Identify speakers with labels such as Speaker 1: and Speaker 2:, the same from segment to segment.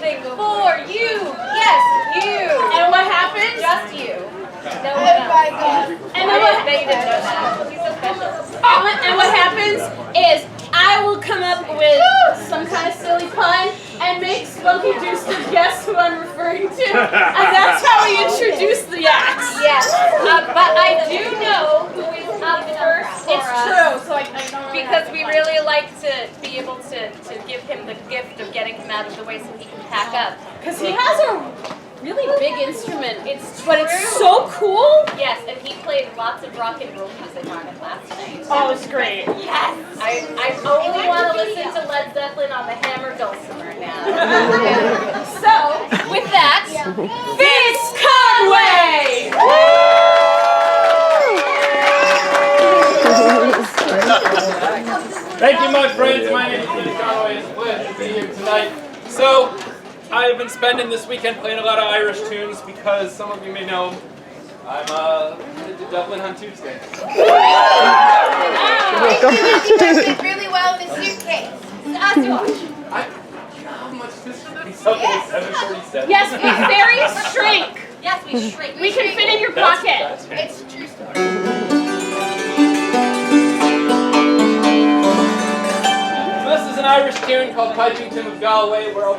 Speaker 1: anything for you. Yes, you.
Speaker 2: And what happens?
Speaker 1: Just you. No one else.
Speaker 2: And then what?
Speaker 1: They didn't know that. He's so special.
Speaker 2: And what happens is I will come up with some kind of silly pun and make Spunky Juice guess who I'm referring to. And that's how we introduce the act.
Speaker 1: Yes. But I do know who is up first for
Speaker 2: It's
Speaker 1: us.
Speaker 2: true. So I don't
Speaker 1: Because we really like to be able to give him the gift of getting him out of the way so he can pack up.
Speaker 2: Because he has a really big instrument. But it's
Speaker 1: true.
Speaker 2: so cool.
Speaker 1: Yes, and he played lots of rock and roll music on it last night.
Speaker 2: Oh, it's great.
Speaker 1: Yes! I only want to listen to Led Zeppelin on the hammer dulcimer now.
Speaker 2: So, with that, Vince Conway!
Speaker 3: Thank you, my friends. My name is Vince Conway. It's a pleasure to be here tonight. So, I have been spending this weekend playing a lot of Irish tunes because some of you may know I'm headed to Dublin on Tuesday.
Speaker 4: You did really well in a suitcase.
Speaker 1: As you watch.
Speaker 3: How much this something is 747?
Speaker 2: Yes, we fairies shrink.
Speaker 1: Yes, we shrink.
Speaker 2: We can fit in your
Speaker 3: That's
Speaker 2: pocket.
Speaker 3: right.
Speaker 4: It's a true story.
Speaker 3: So this is an Irish tune called Piping Tune of Galway, where I'll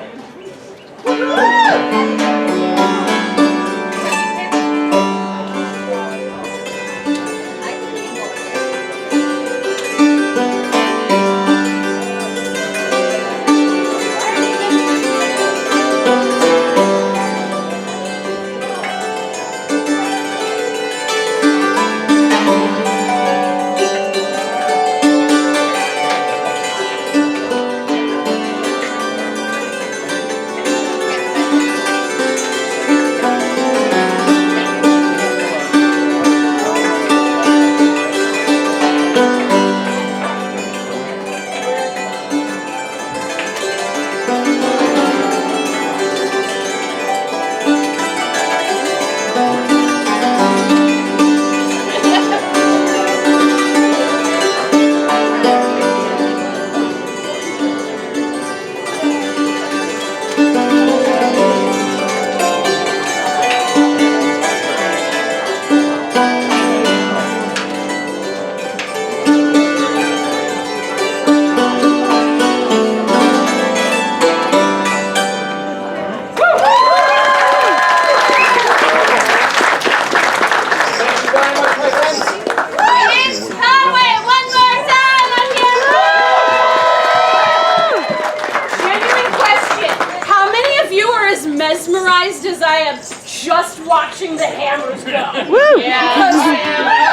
Speaker 2: mesmerized as I am just watching the hammers go.
Speaker 5: Woo!
Speaker 2: Yeah.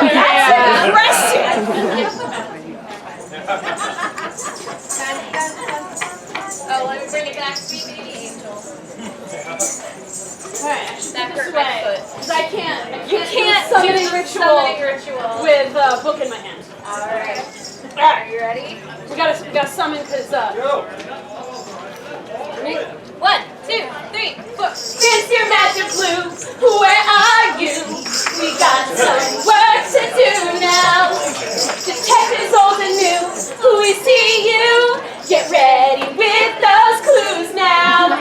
Speaker 2: That's impressive.
Speaker 1: Oh, let me bring it back. Sweet baby angel.
Speaker 2: Alright, I should
Speaker 1: That
Speaker 2: put
Speaker 1: hurt
Speaker 2: this
Speaker 1: my
Speaker 2: away.
Speaker 1: foot.
Speaker 2: Because I can't
Speaker 1: You can't
Speaker 2: do
Speaker 1: do
Speaker 2: summoning
Speaker 1: the
Speaker 2: ritual
Speaker 1: summoning ritual.
Speaker 2: with a book in my hand.
Speaker 1: Alright. Are
Speaker 2: Alright,
Speaker 1: you ready?
Speaker 2: we gotta summon because
Speaker 1: Ready? 1, 2, 3, 4.
Speaker 2: Since your magic blue, where are you? We got some work to do now. Detectives old and new, who we see you. Get ready with those clues now.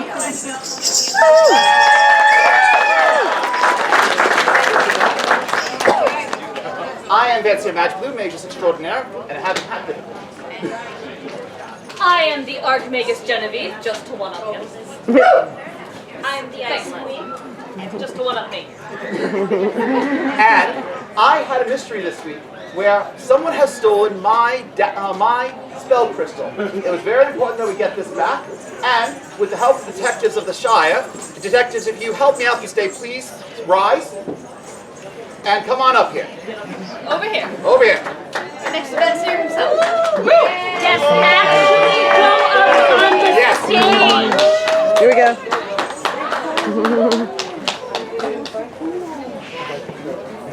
Speaker 6: I am Betsy, Magic Blue Magus Extraordinaire, and I haven't had it.
Speaker 2: I am the Archmagus Genevieve, just to one-up him.
Speaker 1: I am the Ice Queen.
Speaker 2: Just to one-up me.
Speaker 6: And I had a mystery this week where someone has stolen my spell crystal. It was very important that we get this back. And with the help of the detectives of the Shire, detectives, if you help me out, you stay, please rise and come on up here.
Speaker 2: Over here.
Speaker 6: Over here.
Speaker 1: Next to Betsy himself.
Speaker 2: Yes, actually go up on the stage.
Speaker 5: Here we go.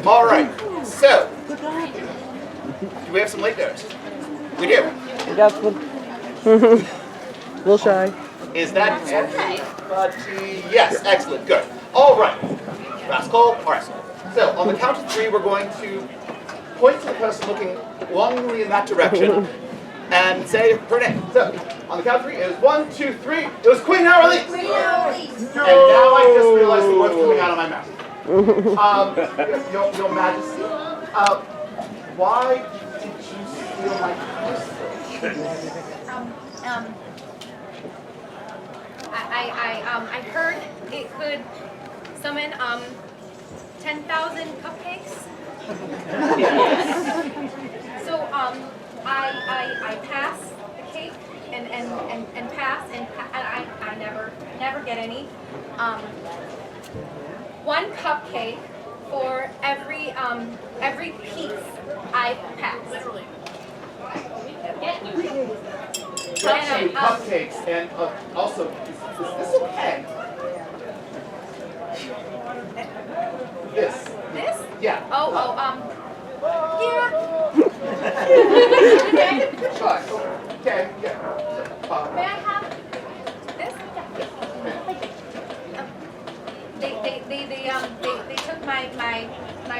Speaker 6: All right. So, do we have some late goers? We do.
Speaker 5: We got one. Little shy.
Speaker 6: Is that everybody? Yes, excellent, good. All right. Last call. All right. So, on the count of 3, we're going to point to the person looking longingly in that direction and say her name. So, On the count of 3, it was 1, 2, 3. It was Queen now release.
Speaker 4: Queen now release.
Speaker 6: And now I just realized the words coming out of my mouth. Your Majesty, why did you steal my
Speaker 4: I heard it could summon 10,000 cupcakes. So I pass the cake and pass and I never get any. One cupcake for every piece I pass.
Speaker 6: Cupcakes, and also, is this okay? This.
Speaker 4: This?
Speaker 6: Yeah.
Speaker 4: Yeah.
Speaker 6: Sure. Okay, yeah.
Speaker 4: May I have this? They took my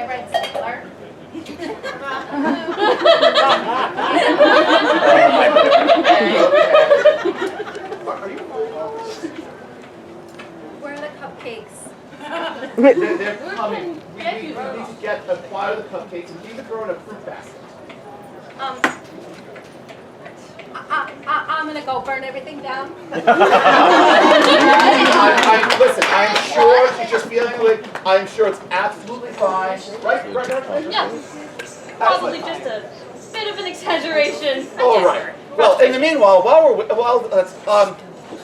Speaker 4: red stapler. Where are the cupcakes?
Speaker 6: They're coming. We need to acquire the cupcakes and leave the girl in a fruit basket.
Speaker 4: I'm gonna go burn everything down.
Speaker 6: Listen, I'm sure she's just feeling like, I'm sure it's absolutely fine. Right?
Speaker 2: Yeah. Probably just a bit of an exaggeration.
Speaker 6: All right. Well, in the meanwhile,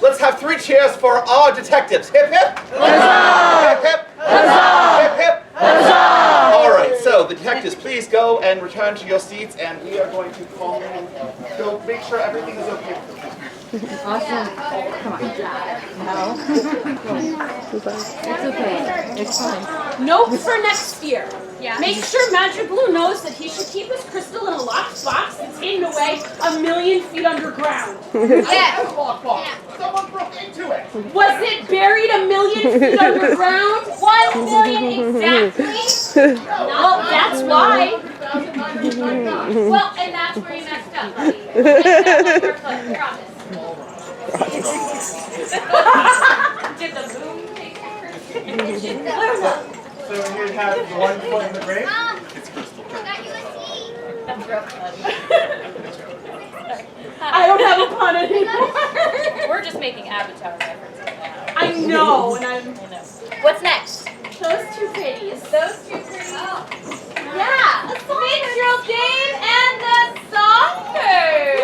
Speaker 6: let's have 3 cheers for our detectives. Hip hip. Huzzah! Hip hip. Huzzah! Hip hip. Huzzah! All right. So the detectives, please go and return to your seats, and we are going to call in. Go make sure everything is okay.
Speaker 7: Awesome. Come on. No. It's okay. It's fine.
Speaker 2: Note for next year.
Speaker 4: Yeah.
Speaker 2: Make sure Magic Blue knows that he should keep his crystal in a locked box that's hidden away 1,000,000 feet underground.
Speaker 4: Yeah.
Speaker 6: Someone broke into it.
Speaker 2: Was it buried 1,000,000 feet underground? 1,000,000 exactly. Well, that's why. Well, and that's where you messed up, buddy. Promise. Did the boom take your crystal?
Speaker 6: So you have 1 foot in the grave.
Speaker 4: Forgot you a seat.
Speaker 2: I don't have a pun anymore.
Speaker 1: We're just making Avatar references now.
Speaker 2: I know, and I'm.
Speaker 1: What's next?
Speaker 2: Those 2 pretties.
Speaker 1: Those 2 pretty.
Speaker 2: Yeah, a mid-drill game and the songbird.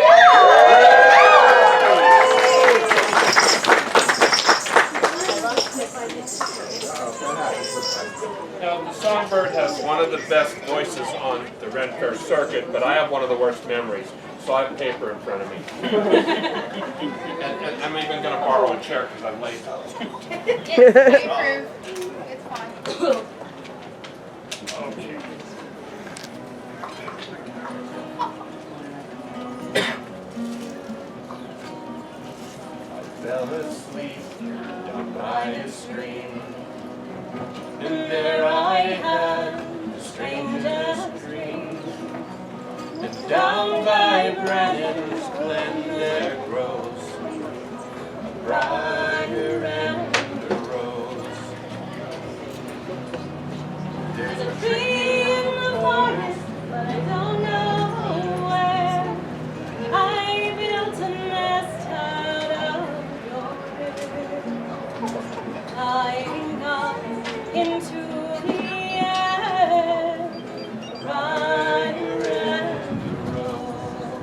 Speaker 3: Now, the songbird has one of the best voices on the Ren Fair circuit, but I have one of the worst memories, so I have paper in front of me. and I'm even going to borrow a chair because I'm late.
Speaker 4: It's approved. It's fine.
Speaker 3: Okay. I fell asleep down by a stream, and there I had the strangest dream. And down by Brennan's glen there grows a brighter and a rose. There's a tree in the forest, but I don't know where. I built a nest out of your crib. Flying up into the air, brighter and rose.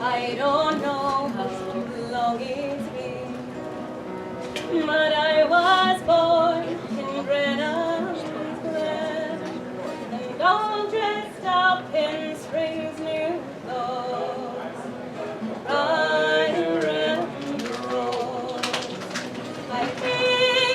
Speaker 3: I don't know how long it's been, but I was born in Brennan's Glen, and all dressed up in spring's new clothes, brighter and rose. I think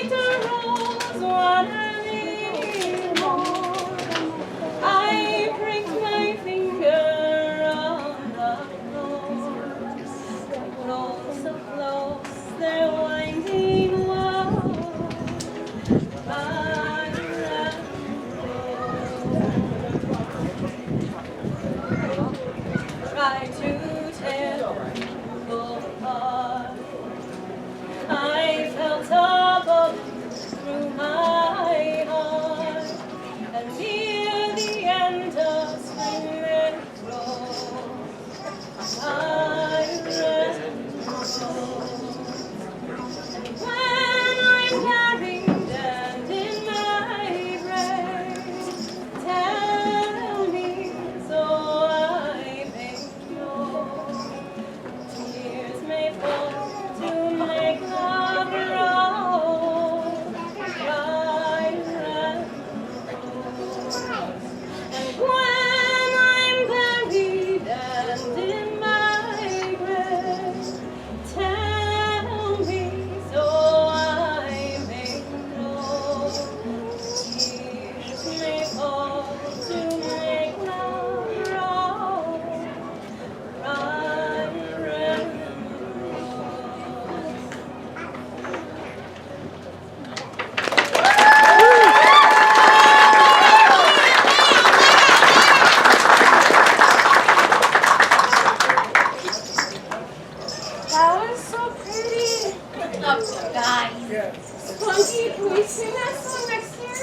Speaker 2: Funky, can we sing that song next year?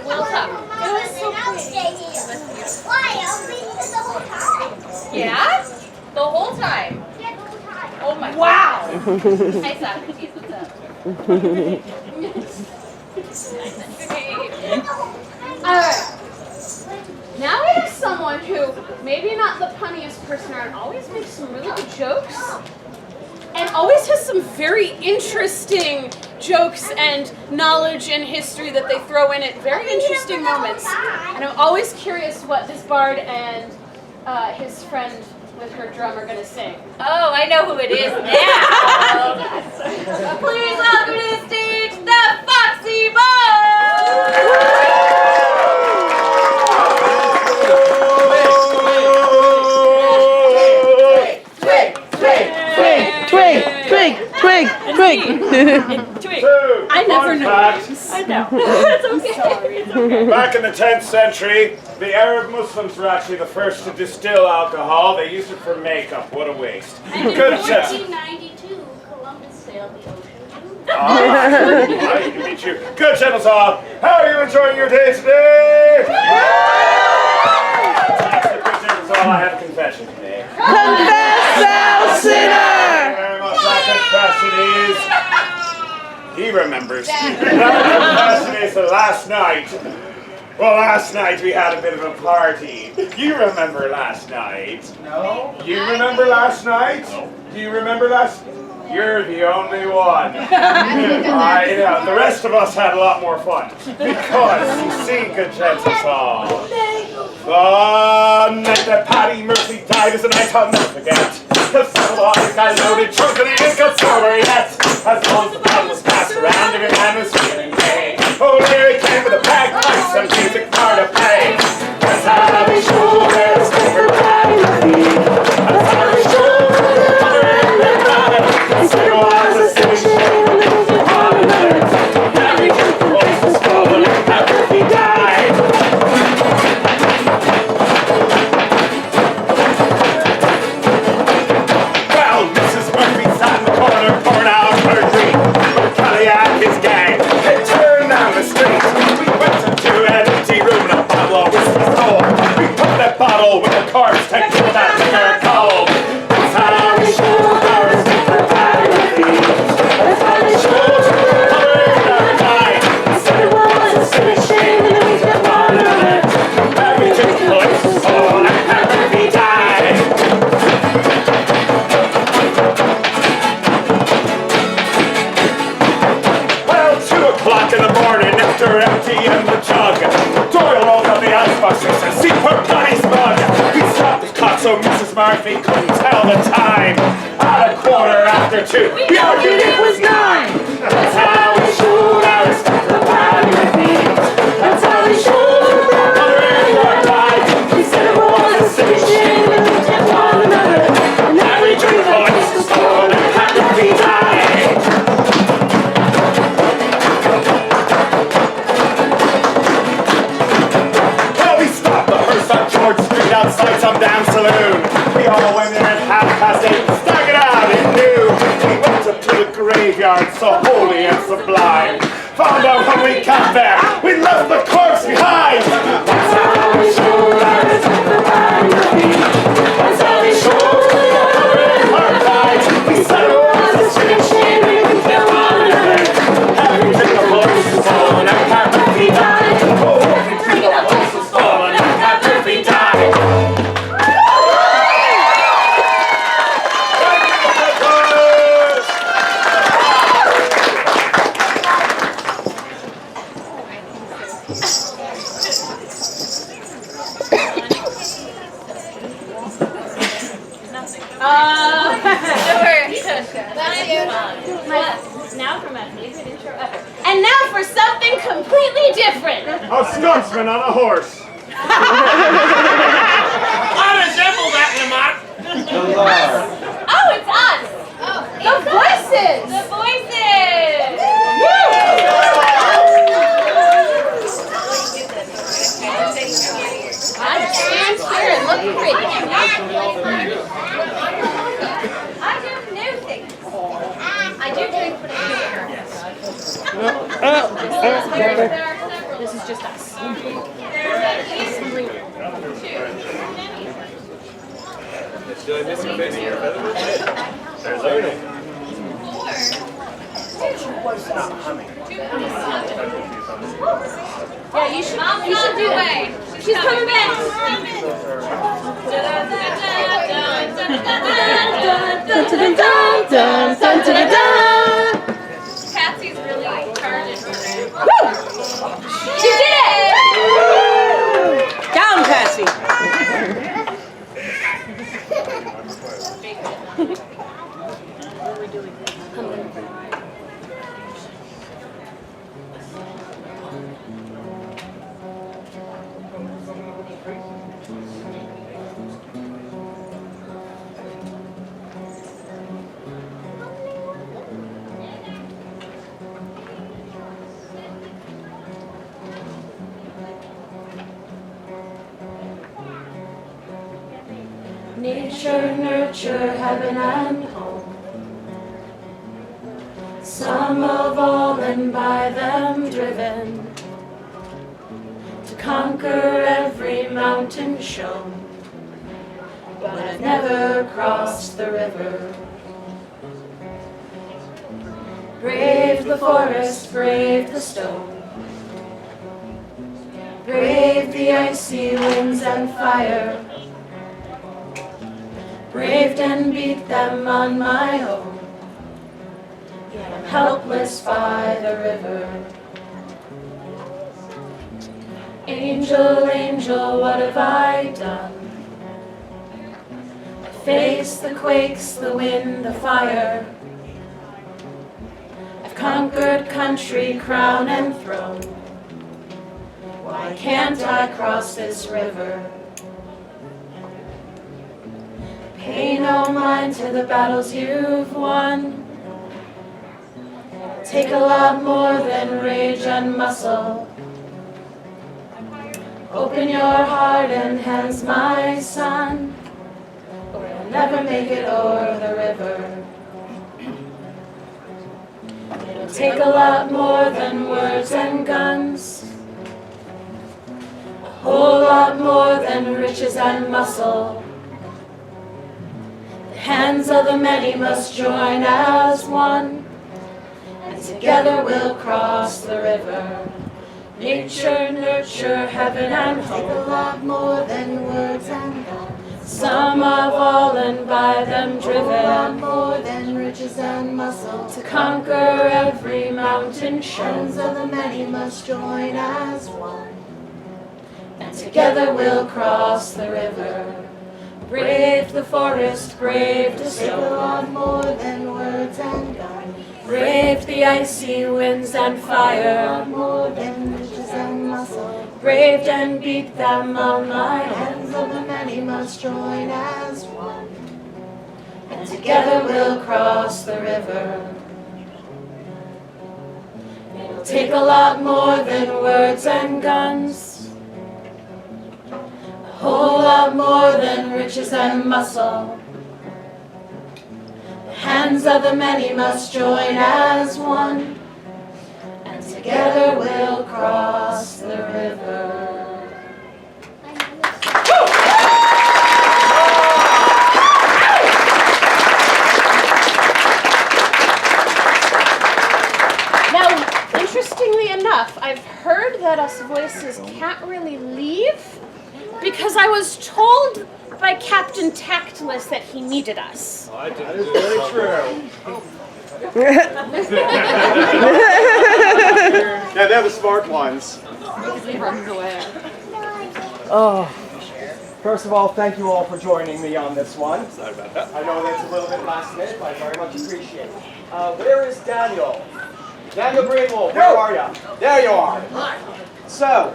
Speaker 1: We'll talk.
Speaker 2: It was so pretty.
Speaker 4: Why? I'll be here the whole time.
Speaker 1: Yeah? The whole time.
Speaker 4: Yeah, the whole time.
Speaker 1: Oh my
Speaker 2: Wow.
Speaker 1: Hi, Socrates. What's up?
Speaker 2: Alright. Now we have someone who, maybe not the punniest person around, always makes some really good jokes. And always has some very interesting jokes and knowledge and history that they throw in at very interesting moments. And I'm always curious what this bard and his friend with her drum are going to sing.
Speaker 1: Oh, I know who it is now. Please welcome to the stage the Foxy Boys.
Speaker 5: Twig.
Speaker 2: I never know.
Speaker 8: I know.
Speaker 2: It's okay.
Speaker 8: Back in the 10th century, the Arab Muslims were actually the first to distill alcohol. They used it for makeup. What a waste. Good chest.
Speaker 2: 1492, Columbus sailed the ocean.
Speaker 8: Nice to meet you. Good gentles all. How are you enjoying your day today? Fantastic. Good gentles all. I have a confession today.
Speaker 5: Confess thou sinner!
Speaker 8: Very much my confession is... He remembers. My confession is that last night we had a bit of a party. You remember last night?
Speaker 6: No.
Speaker 8: You remember last night? No. Do you remember last... You're the only one. I know. The rest of us had a lot more fun. Because, you see, good gentles all, the night that Patty Murphy died is a night I'll never forget. The son of a guy loaded trunk and he ain't got sober yet. As long as the bottle was passed around, every man was feeling gay. Oh, Larry came with a bagpipes and music for to pay. That's how we show there's for Patty Murphy. That's how we show there's mother and their father. Instead of was a city shame, living with one another. Every drink the place was full and Pat Murphy died. Well, Mrs. Murphy sat in the corner, pouring out her drink. But Cadillac, his gang, had turned down the street. We went into an empty room and a bottle of whiskey stole. We put that bottle with the corpse to keep that liquor cold. That's how we showed our respect for Patty Murphy. That's how we showed her color in our night. Instead it was a city shame and we kept one another. Every drink the place was full and Pat Murphy died. Well, 2 o'clock in the morning, after emptying the jug, Doyle rolled up the icebox and said, "See, poor Patty's mug." He stopped the clock so Mrs. Murphy couldn't tell the time. At 2:15, we argued it was 9. That's how we showed our respect for Patty Murphy. That's how we showed our mother and our pride. We said it was a city shame and we kept one another. And every drink the place was full and Pat Murphy died. Well, we stopped the hearse on George Street outside some damn saloon. We all went in at 8:30, staggered out at noon. We went up to the graveyard, so holy and sublime. Found out when we got there, we left the corpse behind. That's how we showed our respect for Patty Murphy. That's how we showed our mother and our pride. We said it was a strange shame and we kept one another. Every drink the place was full and Pat Murphy died. Oh, every drink the place was full and Pat Murphy died.
Speaker 2: Now for my favorite intro ever. And now for something completely different.
Speaker 8: A skunksman on a horse.
Speaker 3: I resemble that, Lamont.
Speaker 2: Oh, it's us. The voices.
Speaker 1: The voices.
Speaker 2: I stand here and look pretty. This is just us.
Speaker 3: Did I miss your face in your feather? There's
Speaker 2: Yeah, you should do that. She's coming back.
Speaker 1: Patsy's really charging today.
Speaker 2: She did it!
Speaker 5: Down, Patsy.
Speaker 2: Nature, nurture, heaven and home. Some of all and by them driven to conquer every mountain shown, but I've never crossed the river. Braved the forest, braved the stone, braved the icy winds and fire, braved and beat them on my own, yet I'm helpless by the river. Angel, angel, what have I done? I face the quakes, the wind, the fire. I've conquered country, crown and throne. Why can't I cross this river? Pay no mind to the battles you've won. Take a lot more than rage and muscle. Open your heart and hands, my son, or you'll never make it o'er the river. It'll take a lot more than words and guns, a whole lot more than riches and muscle. The hands of the many must join as one, and together we'll cross the river. Nature, nurture, heaven and home. Take a lot more than words and guns. Some of all and by them driven. A lot more than riches and muscle. To conquer every mountain shown. Hands of the many must join as one, and together we'll cross the river. Braved the forest, braved the stone. Take a lot more than words and guns. Braved the icy winds and fire. A lot more than riches and muscle. Braved and beat them on my hands of the many must join as one, and together we'll cross the river. It'll take a lot more than words and guns, a whole lot more than riches and muscle. The hands of the many must join as one, and together we'll cross the river. Now, interestingly enough, I've heard that us voices can't really leave because I was told by Captain Tactless that he needed us.
Speaker 8: That is very true. Yeah, they're the smart ones.
Speaker 7: He runs away.
Speaker 9: Oh, first of all, thank you all for joining me on this one.
Speaker 3: Sorry about that.
Speaker 9: I know that's a little bit last minute, but I very much appreciate it. Where is Daniel? Daniel Greenwald, where are you? There you are. So,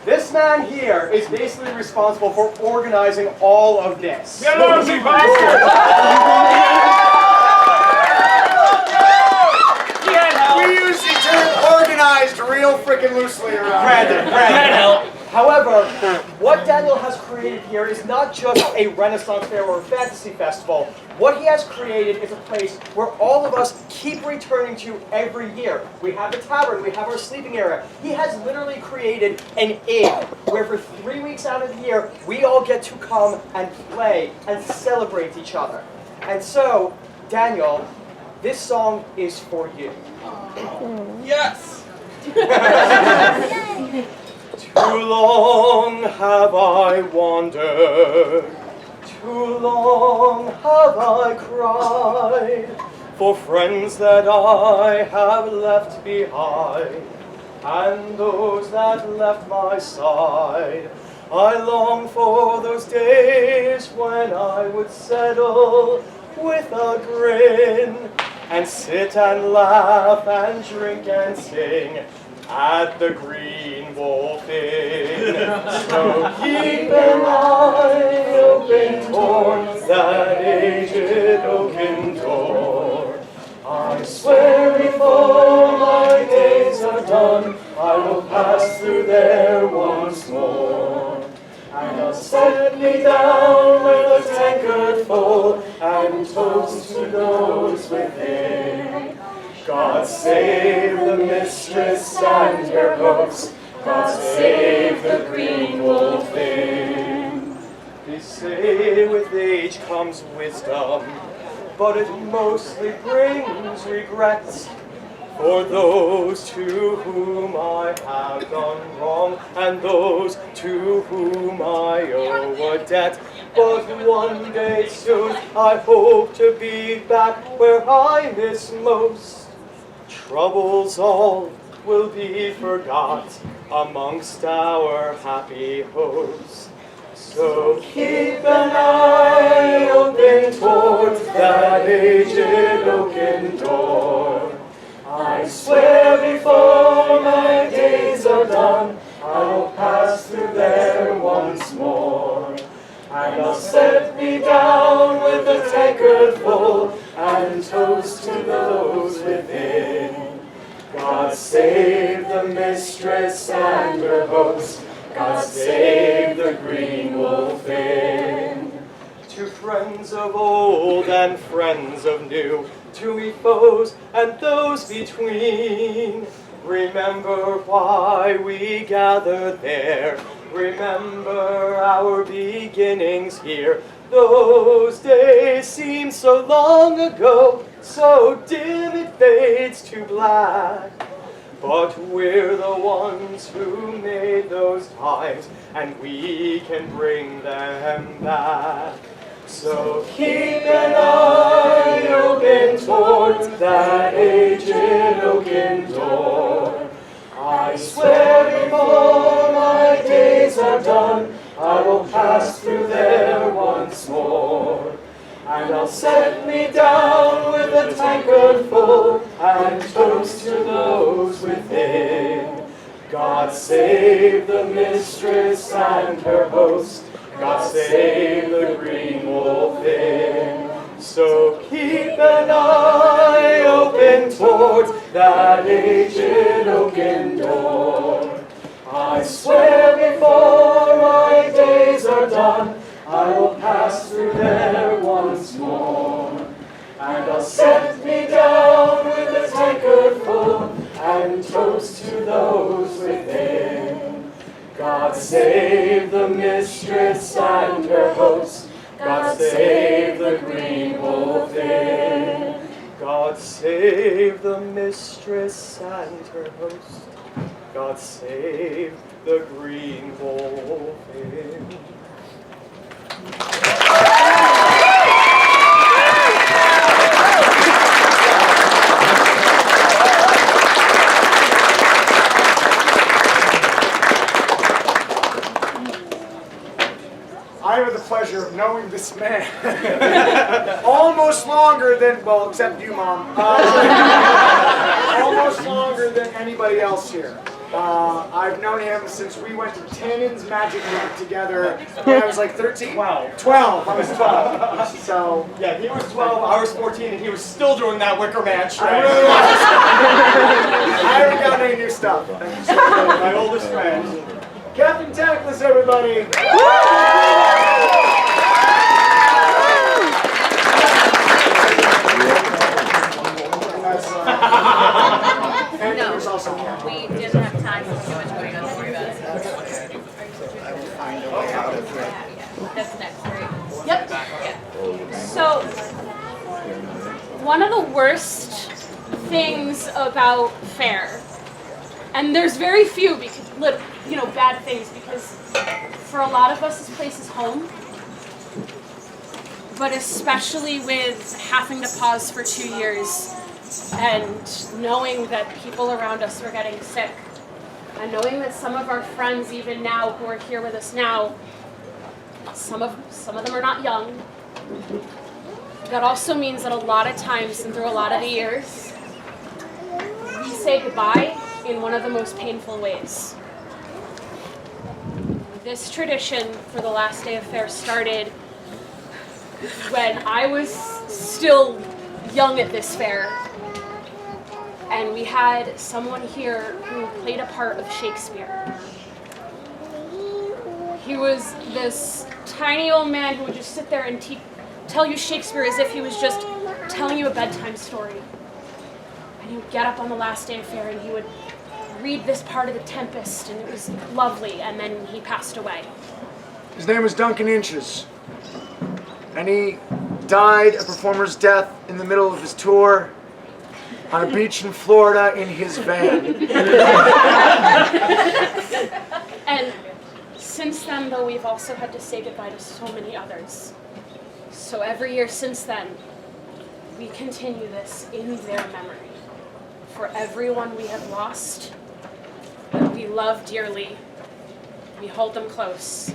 Speaker 9: this man here is basically responsible for organizing all of this.
Speaker 8: Get nosy bastard! We use the term organized real freaking loosely around here.
Speaker 9: Brandon. However, However, what Daniel has created here is not just a Renaissance fair or a fantasy festival. What he has created is a place where all of us keep returning to every year. We have the tavern, we have our sleeping area. He has literally created an inn where for 3 weeks out of the year, we all get to come and play and celebrate each other. And so, Daniel, this song is for you.
Speaker 3: Yes!
Speaker 9: Too long have I wandered, too long have I cried, for friends that I have left behind, and those that left my side. I long for those days when I would settle with a grin, and sit and laugh and drink and sing at the Green Wolf Inn. So keep an eye open toward that aged oaken door. I swear before my days are done, I will pass through there once more. And I'll set me down with a tankard full, and toast to those within. God save the mistress and her host, God save the Green Wolf Inn. They say with age comes wisdom, but it mostly brings regrets. For those to whom I have done wrong, and those to whom I owe a debt. But one day soon I hope to be back where I miss most. Troubles all will be forgot amongst our happy hosts. So keep an eye open towards that aged oaken door. I swear before my days are done, I will pass through there once more. And I'll set me down with a tankard full, and toast to those within. God save the mistress and her host, God save the Green Wolf Inn. To friends of old and friends of new, to me foes and those between, remember why we gathered there. Remember our beginnings here. Those days seem so long ago, so dim it fades to black. But we're the ones who made those times, and we can bring them back. So keep an eye open towards that aged oaken door. I swear before my days are done, I will pass through there once more. And I'll set me down with a tankard full, and toast to those within. God save the mistress and her host, God save the Green Wolf Inn. So keep an eye open towards that aged oaken door. I swear before my days are done, I will pass through there once more. And I'll set me down with a tankard full, and toast to those within. God save the mistress and her host, God save the Green Wolf Inn. God save the mistress and her host, God save the Green Wolf Inn.
Speaker 10: I have the pleasure of knowing this man almost longer than, well, except you, Mom, almost longer than anybody else here. I've known him since we went to Tannen's Magic League together when I was like 13. 12. I was 12. So,
Speaker 9: Yeah, he was 12, I was 14, and he was still doing that Wicker Man
Speaker 10: I
Speaker 9: shred.
Speaker 10: really was. I haven't got any new stuff. Thank you so much.
Speaker 9: My oldest friend.
Speaker 10: Captain Tackless, everybody! And there's also Captain.
Speaker 1: We didn't have time for too much going on. Don't worry about it. That's next, right?
Speaker 2: Yep. So, one of the worst things about Faire, and there's very few because, bad things, because for a lot of us this place is home, but especially with having to pause for 2 years and knowing that people around us were getting sick, and knowing that some of our friends even now who are here with us now, some of them are not young. That also means that a lot of times and through a lot of the years, we say goodbye in one of the most painful ways. This tradition for the last day of Faire started when I was still young at this fair, and we had someone here who played a part of Shakespeare. He was this tiny old man who would just sit there and tell you Shakespeare as if he was just telling you a bedtime story. And he would get up on the last day of Faire and he would read this part of The Tempest, and it was lovely, and then he passed away.
Speaker 10: His name was Duncan Inches, and he died a performer's death in the middle of his tour on a beach in Florida in his van.
Speaker 2: And since then, though, we've also had to say goodbye to so many others. So every year since then, we continue this in their memory. For everyone we have lost, that we love dearly, we hold them close,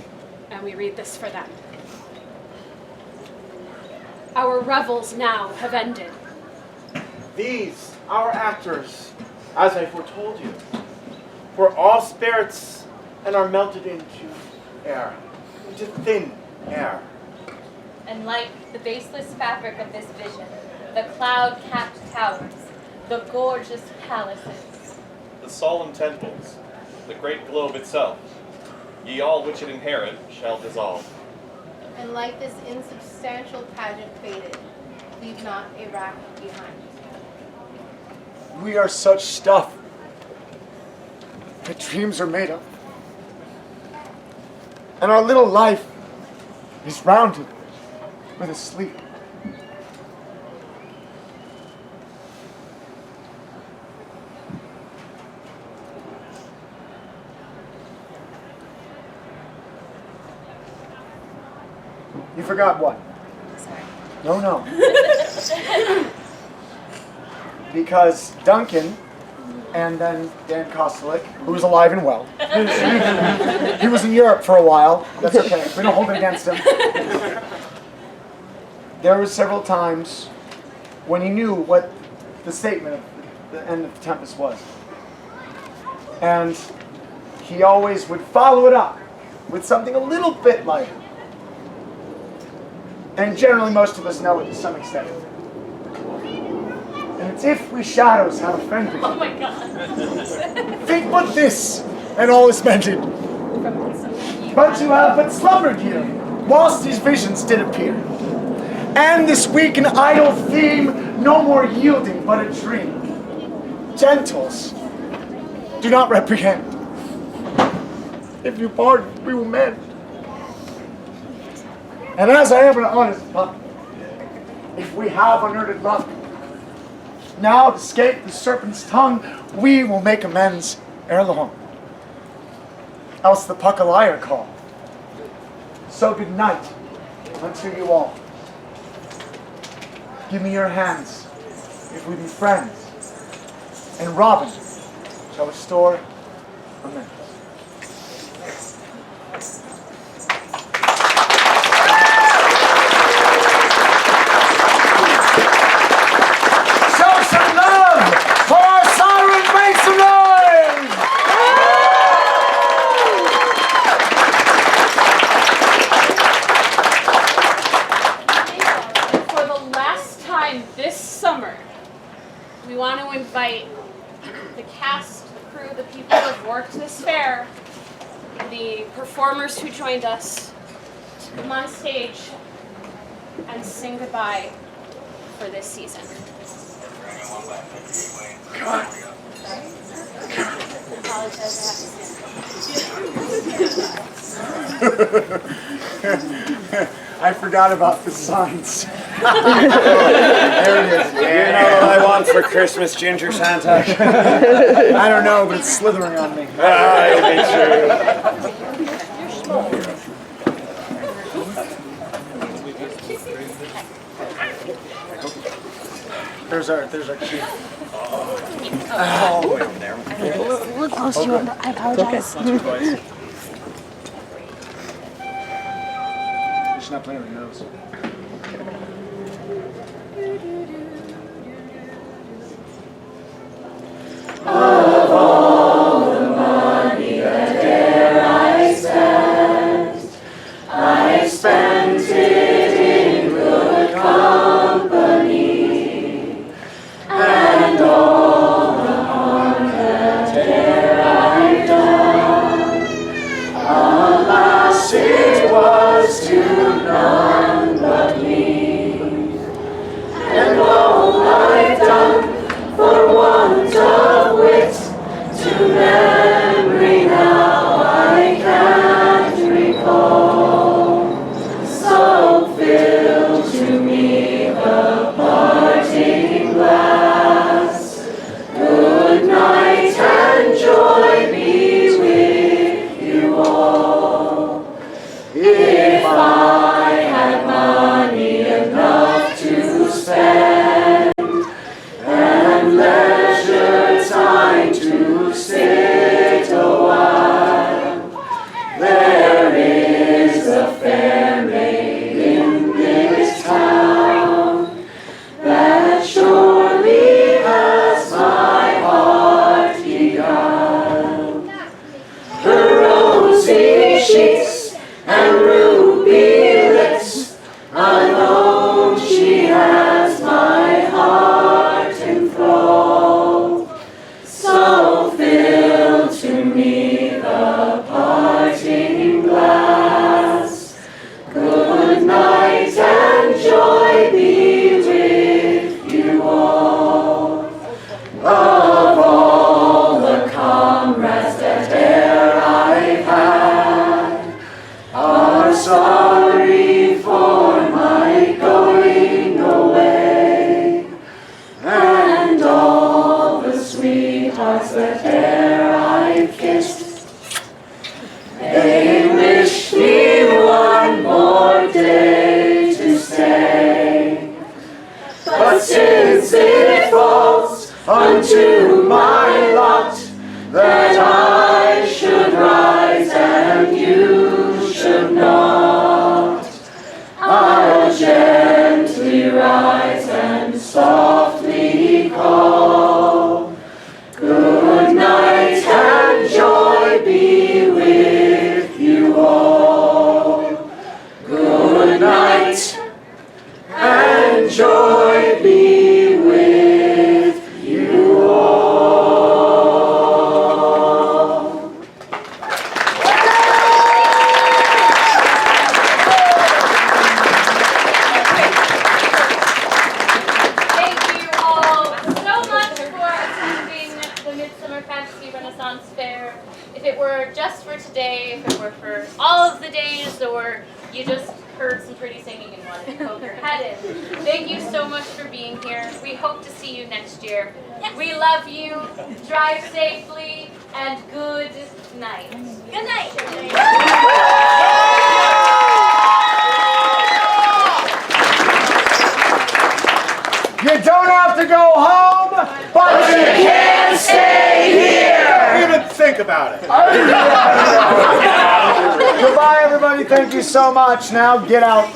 Speaker 2: and we read this for them. Our revels now have ended.
Speaker 8: These, our actors, as I foretold you, were all spirits and are melted into air, into thin air.
Speaker 1: And like the baseless fabric of this vision, the cloud-capped towers, the gorgeous palaces,
Speaker 11: the solemn temples, the great globe itself, ye all which it inherit shall dissolve.
Speaker 12: And like this insubstantial pageant faded, leave not a rack behind.
Speaker 10: We are such stuff that dreams are made of. And our little life is rounded with a sleep. You forgot what?
Speaker 1: sorry.
Speaker 10: No. Because Duncan and then Dan Kostelik, who was alive and well, he was in Europe for a while. That's okay. We don't hold it against him. There were several times when he knew what the statement of the end of the Tempest was. And he always would follow it up with something a little bit lighter. And generally most of us know it to some extent. And it's if we shadows have offended.
Speaker 2: Oh my God.
Speaker 10: Think but this, and all is mended. But you have but slumbered here, whilst these visions did appear. And this weak and idle theme, no more yielding but a dream. Gentles, do not reprehend. If you pardon, we will mend. And as I am an honest pup, if we have unearned luck, now to escape the serpent's tongue, we will make amends ere long. Else the puck a liar call. So good night unto you all. Give me your hands, if we be friends, and Robin shall restore amends. Show some love for our siren, make some noise!
Speaker 2: For the last time this summer, we want to invite the cast, the crew, the people who have worked this fair the performers who joined us to come on stage and sing goodbye for this season.
Speaker 10: I forgot about the signs. There it is.
Speaker 8: You know what I want for Christmas, Ginger Santa?
Speaker 10: I don't know, but it's slithering on me. There's our cue.
Speaker 8: Oh, wait there.
Speaker 5: A little close to you. I apologize.
Speaker 10: She's not playing with your nose.
Speaker 2: Of all the money that e'er I spent, I spent it in good company, and all the harm that e'er I've done, alas, it was to none but me, and all I've done for want of wit, to memory now I can't recall. So fill to me the parting glass. Good night and joy be with you all. If I had money enough to spend, and leisure time to sit a while, there is a fair maid in this town that surely has my heart beguiled. Her rosy cheeks and ruby lips, alone she has my heart enthralled. So fill to me the parting glass. Good night and joy be with you all. Of all the comrades that e'er I've had, are sorry for my going away, and all the sweethearts that e'er I've kissed, they wish me one more day to stay. But since it falls unto my lot that I should rise and you should not, I'll gently rise and softly call. Good night and joy be with you all. Good night and joy be with you all.
Speaker 1: Thank you all so much for attending the Midsummer Fantasy Renaissance Fair. If it were just for today, if it were for all of the days, or you just heard some pretty singing and wanted to poke your head in, thank you so much for being here. We hope to see you next year. We love you. Drive safely and good night. Good night.
Speaker 10: You don't have to go home, but you can't stay here.
Speaker 8: Even think about it.
Speaker 10: Goodbye, everybody. Thank you so much. Now get out.